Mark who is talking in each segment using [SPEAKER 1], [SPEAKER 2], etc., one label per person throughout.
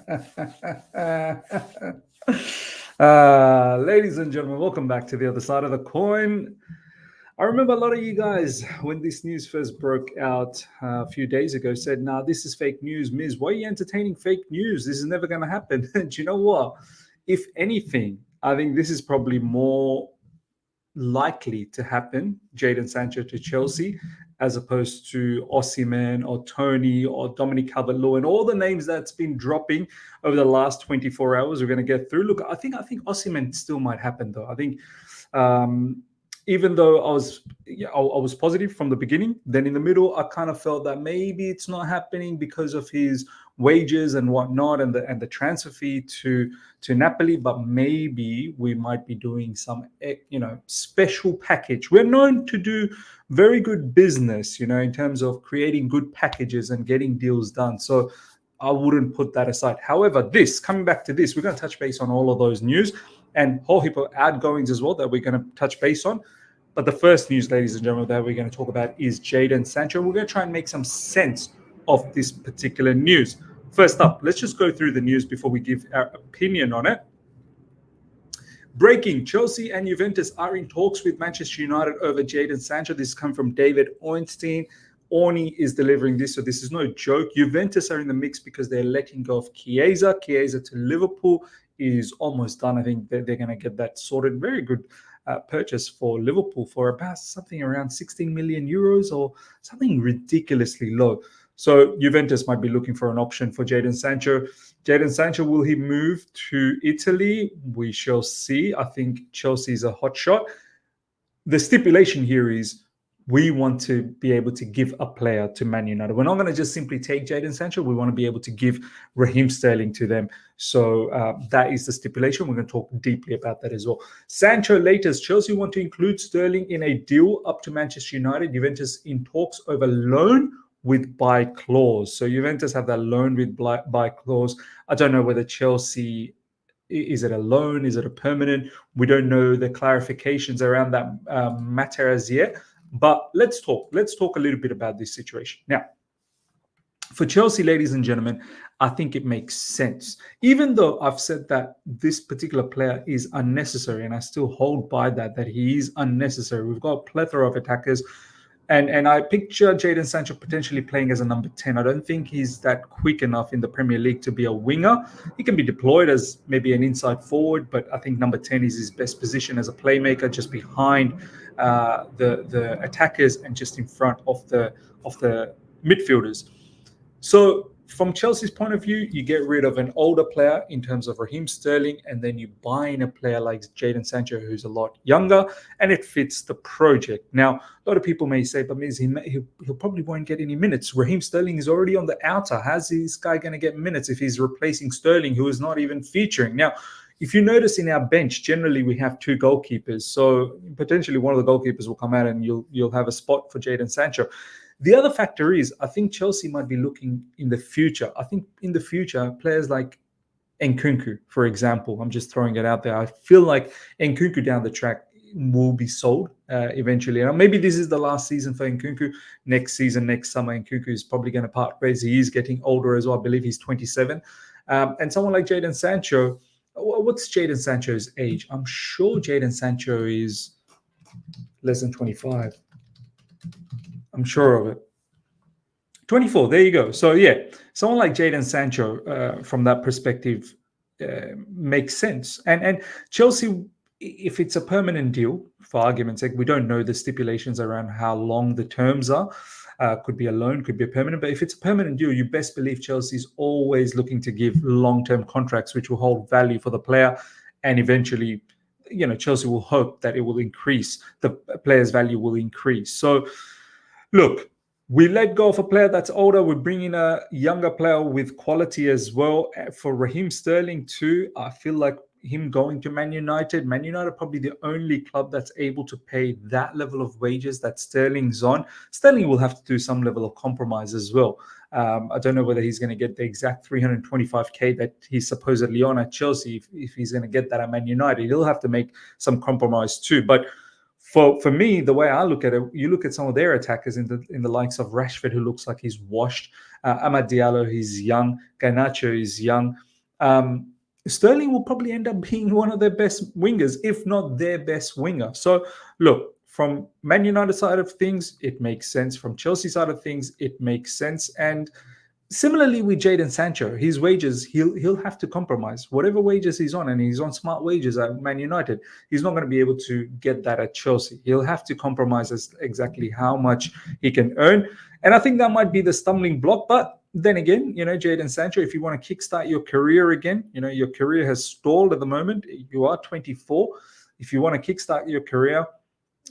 [SPEAKER 1] Ladies and gentlemen, welcome back to the other side of the coin. I remember a lot of you guys, when this news first broke out a few days ago, said, nah, this is fake news. Miz, why are you entertaining fake news? This is never going to happen. Do you know what? If anything, I think this is probably more likely to happen, Jadon Sancho to Chelsea, as opposed to Osimhen or Toney or Dominic Calvert-Lewin, all the names that's been dropping over the last 24 hours. We're going to get through. Look, I think Osimhen still might happen though. I think um, even though I was positive from the beginning, then in the middle I kind of felt that maybe it's not happening because of his wages and whatnot, and the transfer fee to Napoli, but maybe we might be doing some special package. We're known to do very good business, in terms of creating good packages and getting deals done. So I wouldn't put that aside. However, coming back to this, we're going to touch base on all of those news and whole heap of outgoings as well that we're going to touch base on. But the first news, ladies and gentlemen, that we're going to talk about is Jadon Sancho. We're going to try and make some sense of this particular news. First up, let's just go through the news before we give our opinion on it. Breaking: Chelsea and Juventus are in talks with Manchester United over Jadon Sancho. This comes from David Ornstein. Orny is delivering this, so this is no joke. Juventus are in the mix because they're letting go of Chiesa. Chiesa to Liverpool is almost done. I think they're going to get that sorted. Very good purchase for Liverpool for about something around 16 million euros or something ridiculously low. So Juventus might be looking for an option for Jadon Sancho. Jadon Sancho, will he move to Italy? We shall see. I think Chelsea is a hot shot. The stipulation here is we want to be able to give a player to Man United. We're not going to just simply take Jadon Sancho. We want to be able to give Raheem Sterling to them. So that is the stipulation. We're going to talk deeply about that as well. Sancho latest: Chelsea want to include Sterling in a deal up to Manchester United. Juventus in talks over loan with buy clause. So Juventus have that loan with buy clause. I don't know whether Chelsea, is it a loan? Is it a permanent? We don't know the clarifications around that matter as yet. But let's talk a little bit about this situation. Now, for Chelsea, ladies and gentlemen, I think it makes sense. Even though I've said that this particular player is unnecessary, and I still hold by that he is unnecessary. We've got a plethora of attackers. And I picture Jadon Sancho potentially playing as a number 10. I don't think he's that quick enough in the Premier League to be a winger. He can be deployed as maybe an inside forward, but I think number 10 is his best position as a playmaker, just behind the attackers and just in front of the midfielders. So from Chelsea's point of view, you get rid of an older player in terms of Raheem Sterling, and then you buy in a player like Jadon Sancho, who's a lot younger, and it fits the project. Now, a lot of people may say, but Miz, he'll probably won't get any minutes. Raheem Sterling is already on the outer. How's this guy going to get minutes if he's replacing Sterling, who is not even featuring? Now, if you notice in our bench, generally we have two goalkeepers. So potentially one of the goalkeepers will come out and you'll have a spot for Jadon Sancho. The other factor is, I think Chelsea might be looking in the future. I think in the future, players like Nkunku, for example, I'm just throwing it out there. I feel like Nkunku down the track will be sold eventually. And maybe this is the last season for Nkunku. Next season, next summer, Nkunku is probably going to part ways. He is getting older as well. I believe he's 27. And someone like Jadon Sancho, what's Jadon Sancho's age? I'm sure Jadon Sancho is less than 25. I'm sure of it. 24, there you go. So yeah, someone like Jadon Sancho, from that perspective, makes sense. And Chelsea, if it's a permanent deal, for argument's sake, we don't know the stipulations around how long the terms are. Could be a loan, could be a permanent. But if it's a permanent deal, you best believe Chelsea's always looking to give long-term contracts, which will hold value for the player, and eventually, Chelsea will hope that it will increase. The player's value will increase. So, look, we let go of a player that's older. We bring in a younger player with quality as well. For Raheem Sterling too, I feel like him going to Man United probably the only club that's able to pay that level of wages that Sterling's on. Sterling will have to do some level of compromise as well. I don't know whether he's going to get the exact 325k that he's supposedly on at Chelsea. If he's going to get that at Man United, he'll have to make some compromise too. But for me, the way I look at it, you look at some of their attackers in the likes of Rashford, who looks like he's washed. Amad Diallo, he's young. Garnacho is young. Sterling will probably end up being one of their best wingers, if not their best winger. So, look, from Man United side of things, it makes sense. From Chelsea side of things, it makes sense. And similarly with Jadon Sancho, his wages, he'll have to compromise. Whatever wages he's on, and he's on smart wages at Man United, he's not going to be able to get that at Chelsea. He'll have to compromise as exactly how much he can earn. And I think that might be the stumbling block. But then again, Jadon Sancho, if you want to kickstart your career again, your career has stalled at the moment. You are 24. If you want to kickstart your career,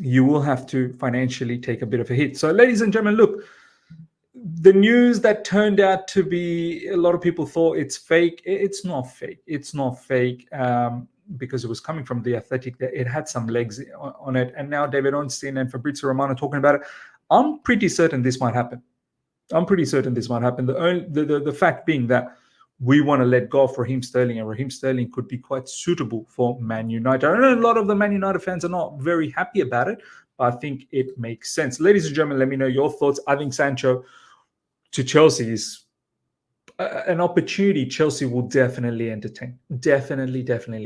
[SPEAKER 1] you will have to financially take a bit of a hit. So, ladies and gentlemen, look, the news that turned out to be, a lot of people thought it's fake. It's not fake. It's not fake because it was coming from The Athletic. It had some legs on it. And now David Ornstein and Fabrizio Romano talking about it. I'm pretty certain this might happen. The fact being that we want to let go of Raheem Sterling, and Raheem Sterling could be quite suitable for Man United. I know a lot of the Man United fans are not very happy about it, but I think it makes sense. Ladies and gentlemen, let me know your thoughts. I think Sancho to Chelsea is an opportunity Chelsea will definitely entertain. Definitely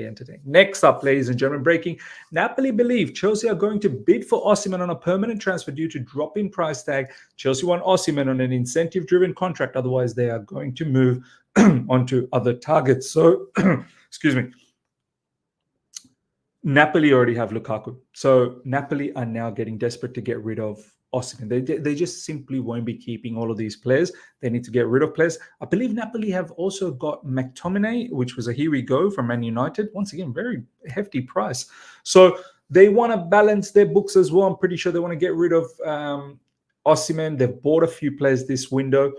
[SPEAKER 1] entertain. Next up, ladies and gentlemen, breaking. Napoli believe Chelsea are going to bid for Osimhen on a permanent transfer due to drop in price tag. Chelsea want Osimhen on an incentive-driven contract. Otherwise, they are going to move onto other targets. So, excuse me. Napoli already have Lukaku. So Napoli are now getting desperate to get rid of Osimhen. They just simply won't be keeping all of these players. They need to get rid of players. I believe Napoli have also got McTominay, which was a here we go from Man United. Once again, very hefty price. So they want to balance their books as well. I'm pretty sure they want to get rid of Osimhen. They've bought a few players this window.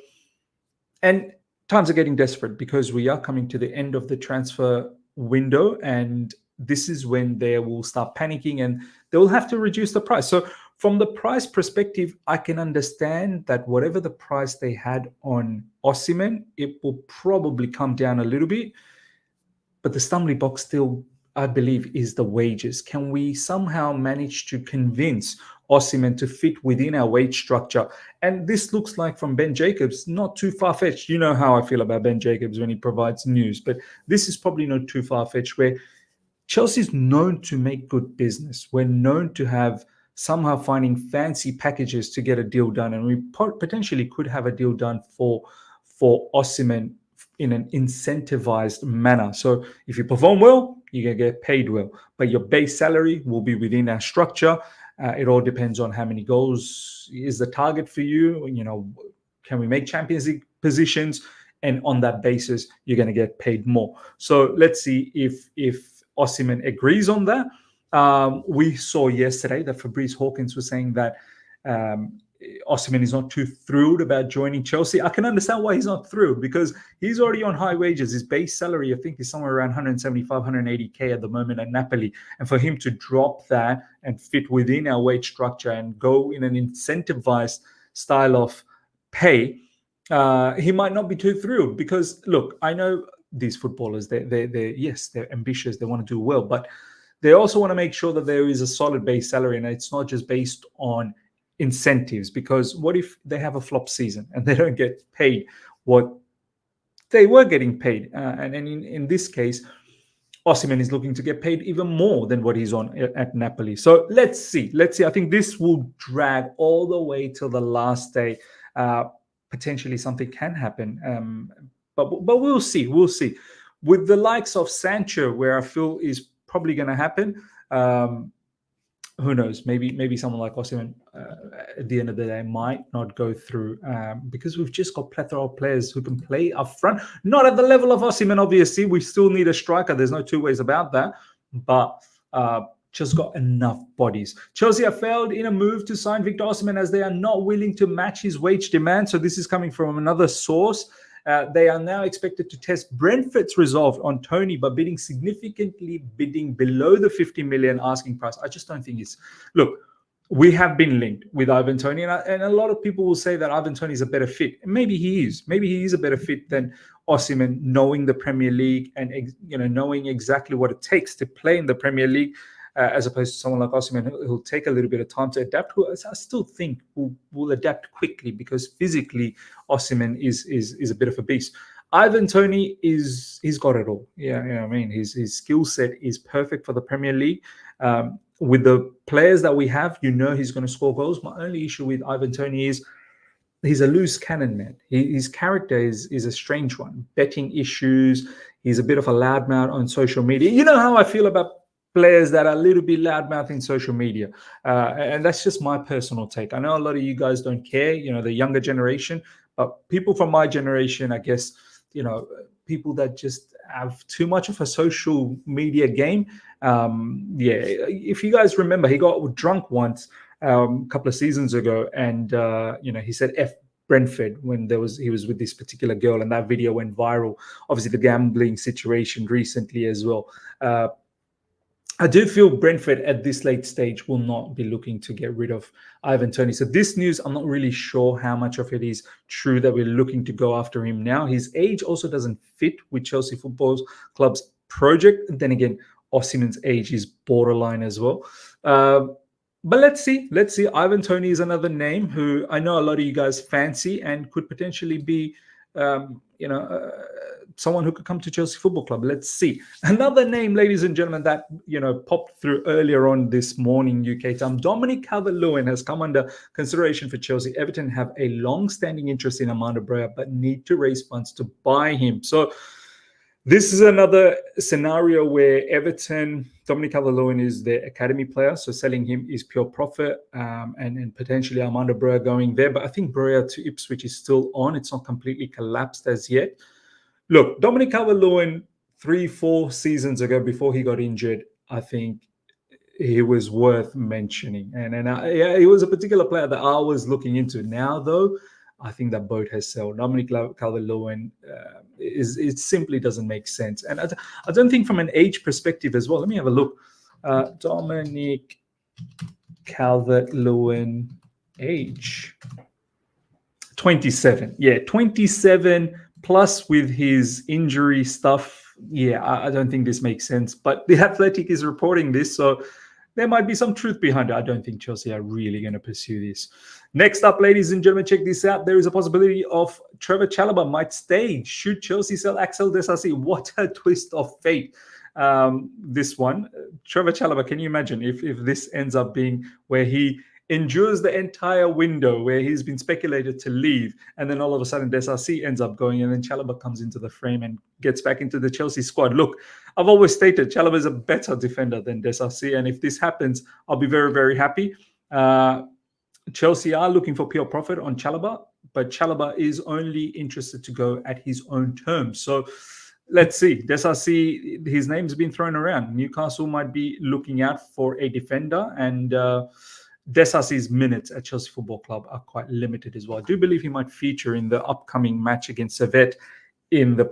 [SPEAKER 1] And times are getting desperate because we are coming to the end of the transfer window, and this is when they will start panicking and they will have to reduce the price. So from the price perspective, I can understand that whatever the price they had on Osimhen, it will probably come down a little bit. But the stumbling block still, I believe, is the wages. Can we somehow manage to convince Osimhen to fit within our wage structure? And this looks like from Ben Jacobs, not too far-fetched. You know how I feel about Ben Jacobs when he provides news, but this is probably not too far-fetched, where Chelsea's known to make good business. We're known to have somehow finding fancy packages to get a deal done, and we potentially could have a deal done for Osimhen in an incentivized manner. So if you perform well, you're going to get paid well, but your base salary will be within our structure. It all depends on how many goals is the target for you. Can we make Champions League positions? And on that basis, you're going to get paid more. So let's see if Osimhen agrees on that. We saw yesterday that Fabrice Hawkins was saying that Osimhen is not too thrilled about joining Chelsea. I can understand why he's not thrilled, because he's already on high wages. His base salary, I think, is somewhere around 175, 180K at the moment at Napoli. And for him to drop that and fit within our wage structure and go in an incentivized style of pay, he might not be too thrilled. Because, look, I know these footballers, they're ambitious, they want to do well, but they also want to make sure that there is a solid base salary and it's not just based on incentives. Because what if they have a flop season and they don't get paid what they were getting paid? And in this case, Osimhen is looking to get paid even more than what he's on at Napoli. So let's see. I think this will drag all the way till the last day. Potentially something can happen. But we'll see. With the likes of Sancho, where I feel is probably going to happen, who knows? Maybe someone like Osimhen at the end of the day might not go through, because we've just got plethora of players who can play up front. Not at the level of Osimhen, obviously. We still need a striker. There's no two ways about that. But just got enough bodies. Chelsea have failed in a move to sign Victor Osimhen as they are not willing to match his wage demand. So this is coming from another source. They are now expected to test Brentford's resolve on Toney, but bidding below the 50 million asking price. I just don't think it's... Look, we have been linked with Ivan Toney, and a lot of people will say that Ivan Toney is a better fit. Maybe he is. Maybe he is a better fit than Osimhen, knowing the Premier League and knowing exactly what it takes to play in the Premier League. As opposed to someone like Osimhen, who'll take a little bit of time to adapt, who I still think will adapt quickly, because physically Osimhen is a bit of a beast. Ivan Toney he's got it all. Yeah, I mean his skill set is perfect for the Premier League. With the players that we have, he's going to score goals. My only issue with Ivan Toney is he's a loose cannon, man. His character is a strange one. Betting issues. He's a bit of a loudmouth on social media. You know how I feel about players that are a little bit loudmouth in social media, and that's just my personal take. I know a lot of you guys don't care, the younger generation, but people from my generation, I guess, people that just have too much of a social media game. If you guys remember, he got drunk once a couple of seasons ago, and he said F Brentford when he was with this particular girl, and that video went viral. Obviously, the gambling situation recently as well. I do feel Brentford at this late stage will not be looking to get rid of Ivan Toney. So this news, I'm not really sure how much of it is true that we're looking to go after him now. His age also doesn't fit with Chelsea Football Club's project. And then again, Osimhen's age is borderline as well. But let's see. Ivan Toney is another name who I know a lot of you guys fancy and could potentially be, someone who could come to Chelsea Football Club. Let's see. Another name, ladies and gentlemen, that popped through earlier on this morning, UK time. Dominic Calvert-Lewin has come under consideration for Chelsea. Everton have a long-standing interest in Armando Broja, but need to raise funds to buy him. So this is another scenario where Everton, Dominic Calvert-Lewin is their academy player, so selling him is pure profit, and potentially Armando Broja going there. But I think Broja to Ipswich is still on. It's not completely collapsed as yet. Look, Dominic Calvert-Lewin 3-4 seasons ago, before he got injured, I think he was worth mentioning. And he was a particular player that I was looking into. Now, though, I think that boat has sailed. Dominic Calvert-Lewin, it simply doesn't make sense. And I don't think from an age perspective as well. Let me have a look. Dominic Calvert-Lewin age. 27. Yeah, 27 plus with his injury stuff. Yeah, I don't think this makes sense. But The Athletic is reporting this, so there might be some truth behind it. I don't think Chelsea are really going to pursue this. Next up, ladies and gentlemen, check this out. There is a possibility of Trevor Chalobah might stay. Should Chelsea sell Axel Disasi? What a twist of fate. This one. Trevor Chalobah, can you imagine if this ends up being where he endures the entire window where he's been speculated to leave, and then all of a sudden Disasi ends up going, and then Chalobah comes into the frame and gets back into the Chelsea squad. Look, I've always stated Chalobah is a better defender than Disasi, and if this happens, I'll be very, very happy. Chelsea are looking for pure profit on Chalobah, but Chalobah is only interested to go at his own terms. So let's see. Disasi, his name's been thrown around. Newcastle might be looking out for a defender, and Disasi's minutes at Chelsea Football Club are quite limited as well. I do believe he might feature in the upcoming match against Servette in the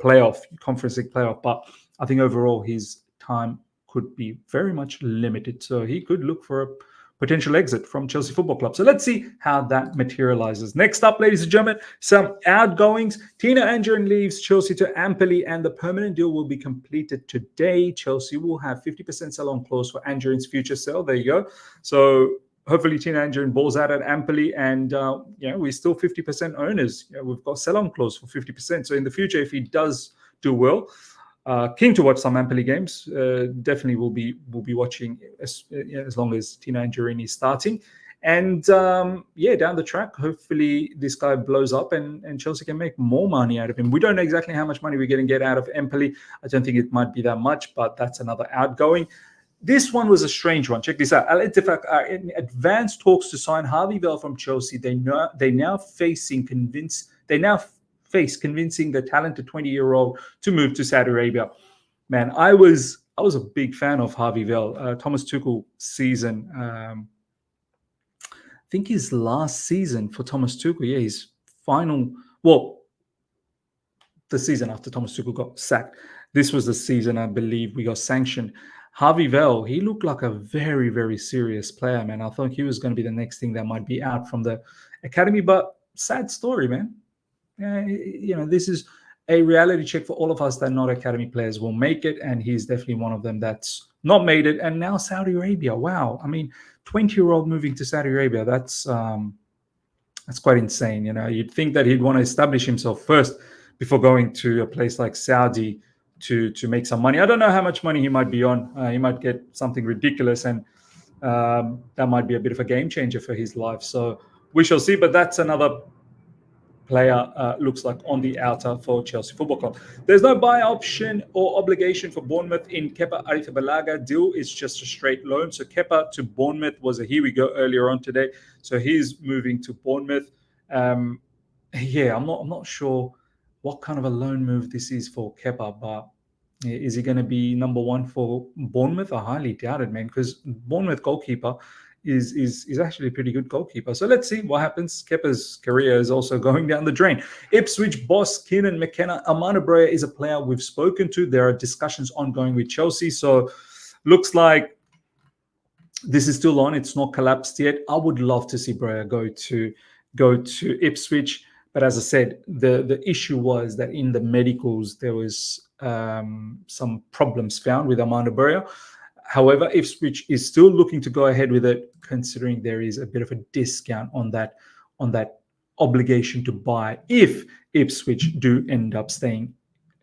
[SPEAKER 1] Conference League playoff, but I think overall his time could be very much limited. So he could look for a potential exit from Chelsea Football Club. So let's see how that materializes. Next up, ladies and gentlemen, some outgoings. Tino Anjorin leaves Chelsea to Empoli, and the permanent deal will be completed today. Chelsea will have 50% sell-on clause for Anjorin's future sale. There you go. So hopefully Tino Anjorin balls out at Empoli, and we're still 50% owners. We've got sell-on clause for 50%. So in the future, if he does do well, keen to watch some Empoli games. Definitely will be watching as long as Tino Anjorin is starting. And down the track, hopefully this guy blows up and Chelsea can make more money out of him. We don't know exactly how much money we're going to get out of Empoli. I don't think it might be that much, but that's another outgoing. This one was a strange one. Check this out. Al Ettifaq are in advanced talks to sign Harvey Vell from Chelsea. They now face convincing the talented 20-year-old to move to Saudi Arabia. Man, I was a big fan of Harvey Vell. Thomas Tuchel season. I think his last season for Thomas Tuchel. Yeah, his final. Well, the season after Thomas Tuchel got sacked. This was the season I believe we got sanctioned. Harvey Vell, he looked like a very, very serious player, man. I thought he was going to be the next thing that might be out from the academy, but sad story, man. This is a reality check for all of us that not academy players will make it, and he's definitely one of them that's not made it. And now Saudi Arabia, wow. I mean, 20-year-old moving to Saudi Arabia, that's quite insane. You'd think that he'd want to establish himself first before going to a place like Saudi to make some money. I don't know how much money he might be on. He might get something ridiculous, and that might be a bit of a game changer for his life. So we shall see. But that's another player looks like on the outer for Chelsea Football Club. There's no buy option or obligation for Bournemouth in Kepa Arrizabalaga deal. It's just a straight loan. So Kepa to Bournemouth was a here we go earlier on today. So he's moving to Bournemouth. Yeah, I'm not sure what kind of a loan move this is for Kepa, but is he going to be number one for Bournemouth? I highly doubt it, man, because Bournemouth goalkeeper is actually a pretty good goalkeeper. So let's see what happens. Kepa's career is also going down the drain. Ipswich boss Kieran McKenna. Amanda Brea is a player we've spoken to. There are discussions ongoing with Chelsea. So looks like this is still on. It's not collapsed yet. I would love to see Brea go to Ipswich. But as I said, the issue was that in the medicals, there was some problems found with Amanda Brea. However, Ipswich is still looking to go ahead with it, considering there is a bit of a discount on that obligation to buy if Ipswich do end up staying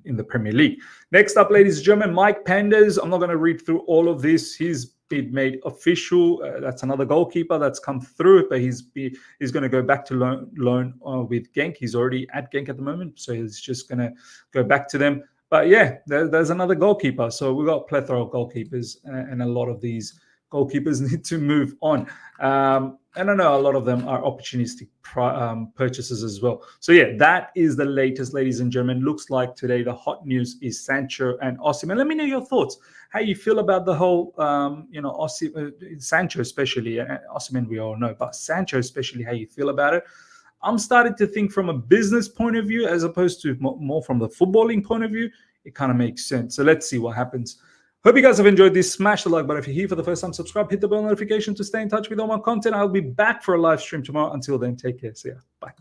[SPEAKER 1] in the Premier League. Next up, ladies and gentlemen, Mike Penders. I'm not going to read through all of this. He's been made official. That's another goalkeeper that's come through, but he's going to go back to loan with Genk. He's already at Genk at the moment, so he's just going to go back to them. But yeah, there's another goalkeeper. So we've got a plethora of goalkeepers, and a lot of these goalkeepers need to move on. And I know a lot of them are opportunistic purchases as well. So yeah, that is the latest, ladies and gentlemen. Looks like today the hot news is Sancho and Osimhen. Let me know your thoughts. How you feel about the whole, Sancho especially. Osimhen we all know, but Sancho especially, how you feel about it. I'm starting to think from a business point of view as opposed to more from the footballing point of view. It kind of makes sense. So let's see what happens. Hope you guys have enjoyed this. Smash the like button if you're here for the first time. Subscribe, hit the bell notification to stay in touch with all my content. I'll be back for a live stream tomorrow. Until then, take care. See ya. Bye.